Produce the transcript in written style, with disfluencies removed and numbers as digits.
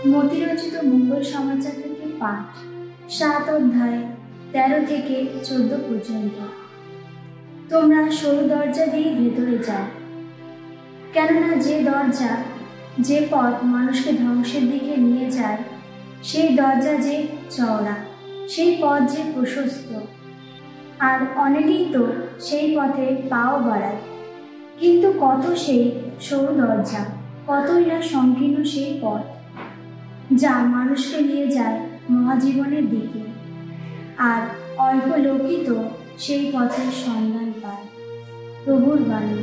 মতিরচিত মঙ্গল সমাচার থেকে পাঠ 7 অধ্যায় 13 থেকে 14 পর্যন্ত। তোমরা সরু দরজা দিয়ে ভেতরে যাও, কেননা যে দরজা, যে পথ মানুষকে ধ্বংসের দিকে নিয়ে যায়, সেই দরজা যে চওড়া, সেই পথ যে প্রশস্ত, আর অনেকেই তো সেই পথে পাও বাড়ায়। কিন্তু কত সেই সরু দরজা, কতই না সংকীর্ণ সেই পথ, যা মানুষকে নিয়ে যায় মহাজীবনের দিকে, আর অল্প লোকই তো সেই পথের সন্ধান পায়। প্রভুর বাণী।